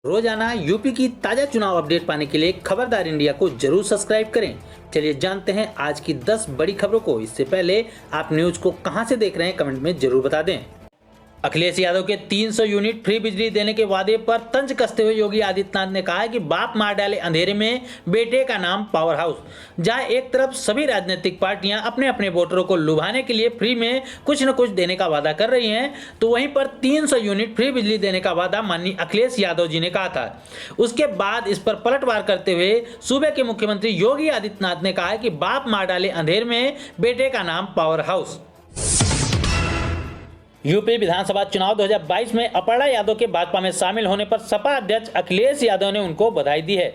रोजाना यूपी की ताजा चुनाव अपडेट पाने के लिए खबरदार इंडिया को जरूर सब्सक्राइब करें। चलिए जानते हैं आज की 10 बड़ी खबरों को। इससे पहले आप न्यूज को कहां से देख रहे हैं कमेंट में जरूर बता दें। अखिलेश यादव के 300 यूनिट फ्री बिजली देने के वादे पर तंज कसते हुए योगी आदित्यनाथ ने कहा है कि बाप मार डाले अंधेरे में बेटे का नाम पावर हाउस। जहां एक तरफ सभी राजनीतिक पार्टियां अपने अपने वोटरों को लुभाने के लिए फ्री में कुछ न कुछ देने का वादा कर रही हैं, तो वहीं पर 300 यूनिट फ्री बिजली देने का वादा माननीय अखिलेश यादव जी ने कहा था। उसके बाद इस पर पलटवार करते हुए सूबे के मुख्यमंत्री योगी आदित्यनाथ ने कहा है कि बाप मार डाले अंधेरे में बेटे का नाम पावर हाउस। यूपी विधानसभा चुनाव 2022 में अपर्णा यादव के भाजपा में शामिल होने पर सपा अध्यक्ष अखिलेश यादव ने उनको बधाई दी है।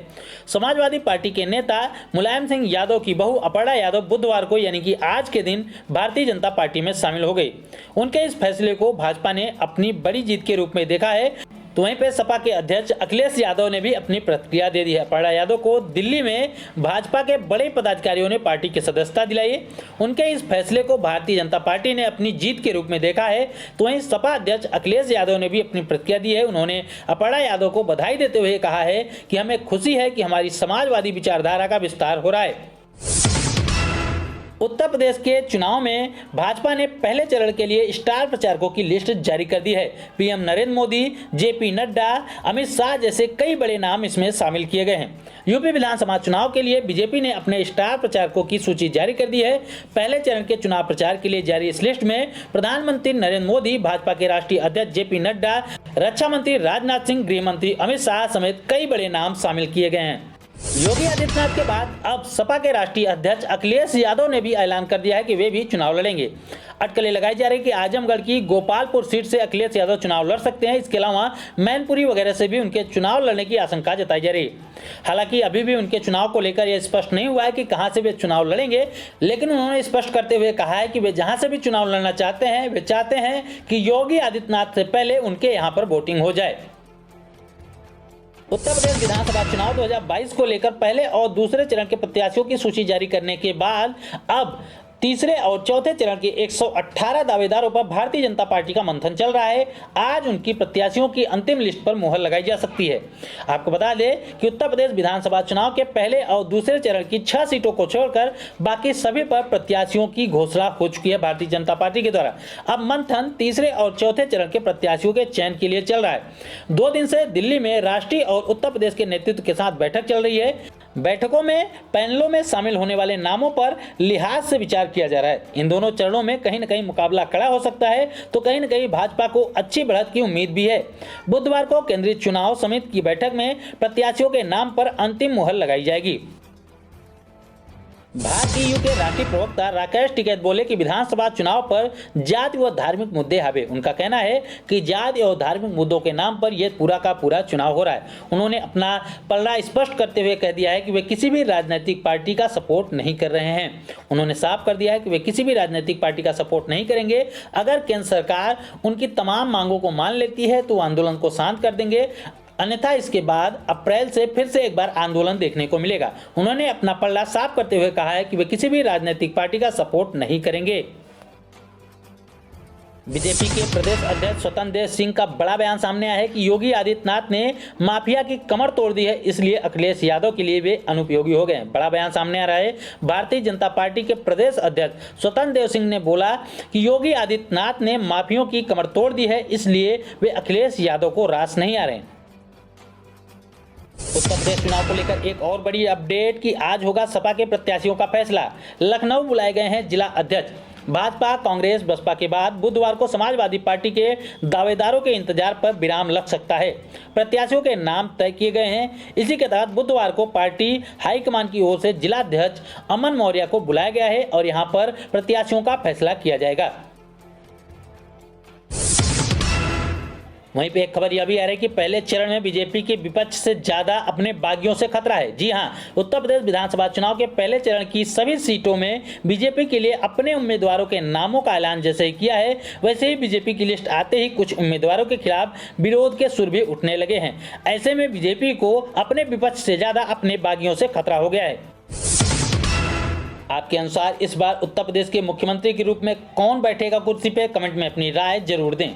समाजवादी पार्टी के नेता मुलायम सिंह यादव की बहू अपर्णा यादव बुधवार को यानी कि आज के दिन भारतीय जनता पार्टी में शामिल हो गई। उनके इस फैसले को भाजपा ने अपनी बड़ी जीत के रूप में देखा है। तो वहीं पे सपा के अध्यक्ष अखिलेश यादव ने भी अपनी प्रतिक्रिया दे दी है। अपर्णा यादव को दिल्ली में भाजपा के बड़े पदाधिकारियों ने पार्टी की सदस्यता दिलाई। उनके इस फैसले को भारतीय जनता पार्टी ने अपनी जीत के रूप में देखा है। तो वहीं सपा अध्यक्ष अखिलेश यादव ने भी अपनी प्रतिक्रिया दी है। उन्होंने अपर्णा यादव को बधाई देते हुए कहा है कि हमें खुशी है कि हमारी समाजवादी विचारधारा का विस्तार हो रहा है। उत्तर प्रदेश के चुनाव में भाजपा ने पहले चरण के लिए स्टार प्रचारकों की लिस्ट जारी कर दी है। पीएम नरेंद्र मोदी, जेपी नड्डा, अमित शाह जैसे कई बड़े नाम इसमें शामिल किए गए हैं। यूपी विधानसभा चुनाव के लिए बीजेपी ने अपने स्टार प्रचारकों की सूची जारी कर दी है। पहले चरण के चुनाव प्रचार के लिए जारी इस लिस्ट में प्रधानमंत्री नरेंद्र मोदी, भाजपा के राष्ट्रीय अध्यक्ष जेपी नड्डा, रक्षा मंत्री राजनाथ सिंह, गृह मंत्री अमित शाह समेत कई बड़े नाम शामिल किए गए हैं। योगी आदित्यनाथ के बाद अब सपा के राष्ट्रीय अध्यक्ष अखिलेश यादव ने भी ऐलान कर दिया है कि वे भी चुनाव लड़ेंगे। अटकलें लगाई जा रही कि आजमगढ़ की गोपालपुर सीट से अखिलेश यादव चुनाव लड़ सकते हैं। इसके अलावा मैनपुरी वगैरह से भी उनके चुनाव लड़ने की आशंका जताई जा रही है। हालांकि अभी भी उनके चुनाव को लेकर यह स्पष्ट नहीं हुआ है कि कहां से वे चुनाव लड़ेंगे, लेकिन उन्होंने स्पष्ट करते हुए कहा है कि वे जहां से भी चुनाव लड़ना चाहते हैं, वे चाहते हैं कि योगी आदित्यनाथ से पहले उनके यहाँ पर वोटिंग हो जाए। उत्तर प्रदेश विधानसभा चुनाव 2022 को लेकर पहले और दूसरे चरण के प्रत्याशियों की सूची जारी करने के बाद अब तीसरे और चौथे चरण के 118 दावेदारों पर भारतीय जनता पार्टी का मंथन चल रहा है। आज उनकी प्रत्याशियों की अंतिम लिस्ट पर मुहर लगाई जा सकती है। आपको बता दें कि उत्तर प्रदेश विधानसभा चुनाव के पहले और दूसरे चरण की 6 सीटों को छोड़कर बाकी सभी पर प्रत्याशियों की घोषणा हो चुकी है भारतीय जनता पार्टी के द्वारा। अब मंथन तीसरे और चौथे चरण के प्रत्याशियों के चयन के लिए चल रहा है। 2 दिन से दिल्ली में राष्ट्रीय और उत्तर प्रदेश के नेतृत्व के साथ बैठक चल रही है। बैठकों में पैनलों में शामिल होने वाले नामों पर लिहाज से विचार किया जा रहा है। इन दोनों चरणों में कहीं न कहीं मुकाबला कड़ा हो सकता है, तो कहीं न कहीं भाजपा को अच्छी बढ़त की उम्मीद भी है। बुधवार को केंद्रीय चुनाव समिति की बैठक में प्रत्याशियों के नाम पर अंतिम मुहर लगाई जाएगी। भारतीय के राष्ट्रीय प्रवक्ता राकेश टिकैत बोले कि विधानसभा चुनाव पर जाति व धार्मिक मुद्दे हावे। उनका कहना है कि जाति और धार्मिक मुद्दों के नाम पर यह पूरा का पूरा चुनाव हो रहा है। उन्होंने अपना पलड़ा स्पष्ट करते हुए कह दिया है कि वे किसी भी राजनीतिक पार्टी का सपोर्ट नहीं कर रहे हैं। उन्होंने साफ कर दिया है कि वे किसी भी राजनीतिक पार्टी का सपोर्ट नहीं करेंगे। अगर केंद्र सरकार उनकी तमाम मांगों को मान लेती है तो आंदोलन को शांत कर देंगे, अन्यथा इसके बाद अप्रैल से फिर से एक बार आंदोलन देखने को मिलेगा। उन्होंने अपना पल्ला साफ करते हुए कहा है कि वे किसी भी राजनीतिक पार्टी का सपोर्ट नहीं करेंगे। बीजेपी के प्रदेश अध्यक्ष स्वतंत्र देव सिंह का बड़ा बयान सामने आया है कि योगी आदित्यनाथ ने माफिया की कमर तोड़ दी है, इसलिए अखिलेश यादव के लिए वे अनुपयोगी हो गए। बड़ा बयान सामने आ रहा है। भारतीय जनता पार्टी के प्रदेश अध्यक्ष स्वतंत्र देव सिंह ने बोला कि योगी आदित्यनाथ ने माफियों की कमर तोड़ दी है, इसलिए वे अखिलेश यादव को रास नहीं आ रहे। उत्तर प्रदेश चुनाव को लेकर एक और बड़ी अपडेट कि आज होगा सपा के प्रत्याशियों का फैसला। लखनऊ बुलाए गए हैं जिला अध्यक्ष। भाजपा, कांग्रेस, बसपा के बाद बुधवार को समाजवादी पार्टी के दावेदारों के इंतजार पर विराम लग सकता है। प्रत्याशियों के नाम तय किए गए हैं। इसी के तहत बुधवार को पार्टी हाईकमान की ओर से जिला अध्यक्ष अमन मौर्य को बुलाया गया है और यहां पर प्रत्याशियों का फैसला किया जाएगा। वहीं पे एक खबर यह भी आ रही है कि पहले चरण में बीजेपी के विपक्ष से ज्यादा अपने बागियों से खतरा है। जी हां, उत्तर प्रदेश विधानसभा चुनाव के पहले चरण की सभी सीटों में बीजेपी के लिए अपने उम्मीदवारों के नामों का ऐलान जैसे ही किया है, वैसे ही बीजेपी की लिस्ट आते ही कुछ उम्मीदवारों के खिलाफ विरोध के सुर भी उठने लगे हैं। ऐसे में बीजेपी को अपने विपक्ष से ज्यादा अपने बागियों से खतरा हो गया है। आपके अनुसार इस बार उत्तर प्रदेश के मुख्यमंत्री के रूप में कौन बैठेगा कुर्सी पे? कमेंट में अपनी राय जरूर दें।